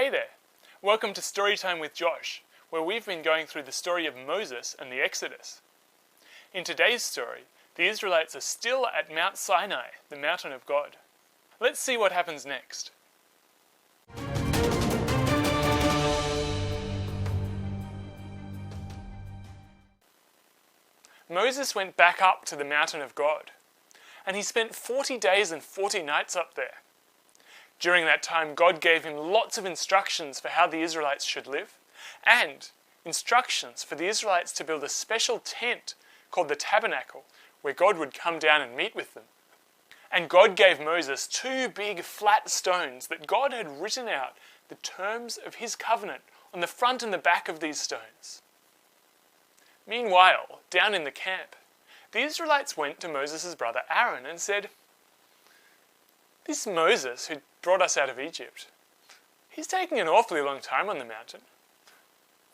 Hey there! Welcome to Storytime with Josh, where we've been going through the story of Moses and the Exodus. In today's story, the Israelites are still at Mount Sinai, the mountain of God. Let's see what happens next. Moses went back up to the mountain of God, and he spent 40 days and 40 nights up there. During that time, God gave him lots of instructions for how the Israelites should live, and instructions for the Israelites to build a special tent called the tabernacle, where God would come down and meet with them. And God gave Moses 2 big flat stones that God had written out the terms of his covenant on the front and the back of these stones. Meanwhile, down in the camp, the Israelites went to Moses' brother Aaron and said, "This Moses who brought us out of Egypt, he's taking an awfully long time on the mountain.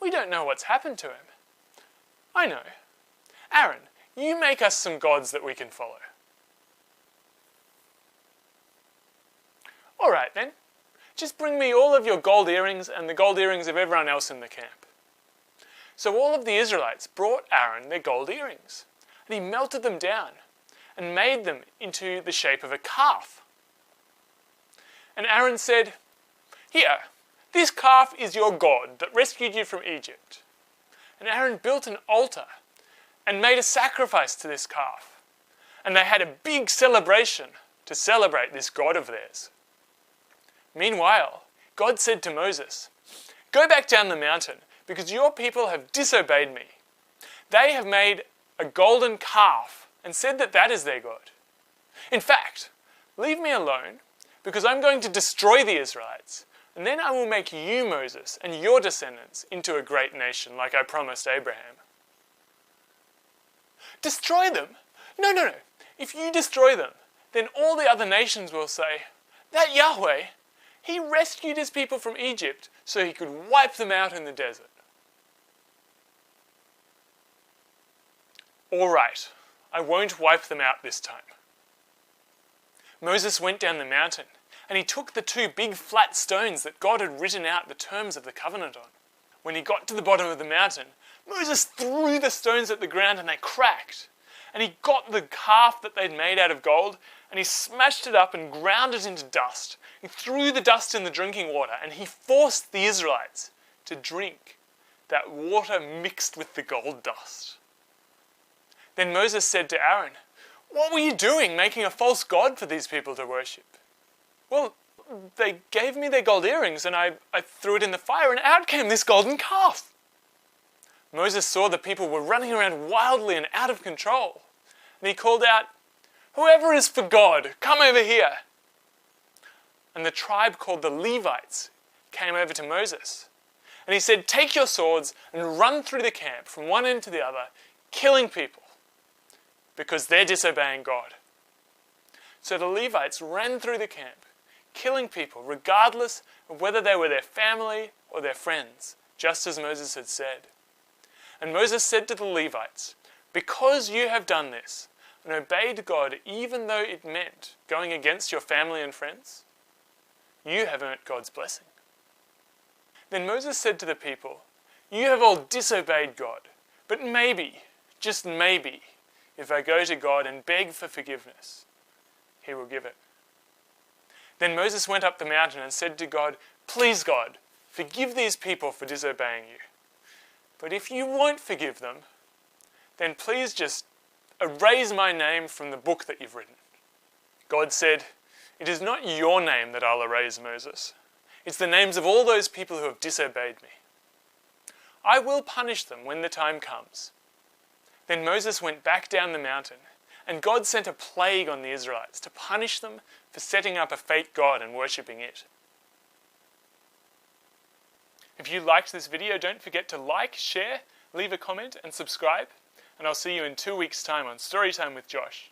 We don't know what's happened to him. I know. Aaron, you make us some gods that we can follow." "All right then, just bring me all of your gold earrings and the gold earrings of everyone else in the camp." So all of the Israelites brought Aaron their gold earrings, and he melted them down and made them into the shape of a calf. And Aaron said, "Here, this calf is your God that rescued you from Egypt." And Aaron built an altar and made a sacrifice to this calf. And they had a big celebration to celebrate this God of theirs. Meanwhile, God said to Moses, "Go back down the mountain because your people have disobeyed me. They have made a golden calf and said that that is their God. In fact, leave me alone because I'm going to destroy the Israelites, and then I will make you, Moses, and your descendants into a great nation like I promised Abraham." "Destroy them? No. If you destroy them, then all the other nations will say, 'That Yahweh, he rescued his people from Egypt so he could wipe them out in the desert.'" "All right, I won't wipe them out this time." Moses went down the mountain, and he took the 2 big flat stones that God had written out the terms of the covenant on. When he got to the bottom of the mountain, Moses threw the stones at the ground and they cracked. And he got the calf that they'd made out of gold, and he smashed it up and ground it into dust. He threw the dust in the drinking water, and he forced the Israelites to drink that water mixed with the gold dust. Then Moses said to Aaron, "What were you doing, making a false god for these people to worship?" "Well, they gave me their gold earrings and I threw it in the fire and out came this golden calf." Moses saw the people were running around wildly and out of control. And he called out, "Whoever is for God, come over here." And the tribe called the Levites came over to Moses. And he said, "Take your swords and run through the camp from one end to the other, killing people, because they're disobeying God." So the Levites ran through the camp, killing people regardless of whether they were their family or their friends, just as Moses had said. And Moses said to the Levites, "Because you have done this and obeyed God even though it meant going against your family and friends, you have earned God's blessing." Then Moses said to the people, "You have all disobeyed God, but maybe, just maybe, if I go to God and beg for forgiveness, he will give it." Then Moses went up the mountain and said to God, "Please God, forgive these people for disobeying you. But if you won't forgive them, then please just erase my name from the book that you've written." God said, "It is not your name that I'll erase, Moses. It's the names of all those people who have disobeyed me. I will punish them when the time comes." Then Moses went back down the mountain, and God sent a plague on the Israelites to punish them for setting up a fake god and worshipping it. If you liked this video, don't forget to like, share, leave a comment and subscribe, and I'll see you in 2 weeks' time on Storytime with Josh.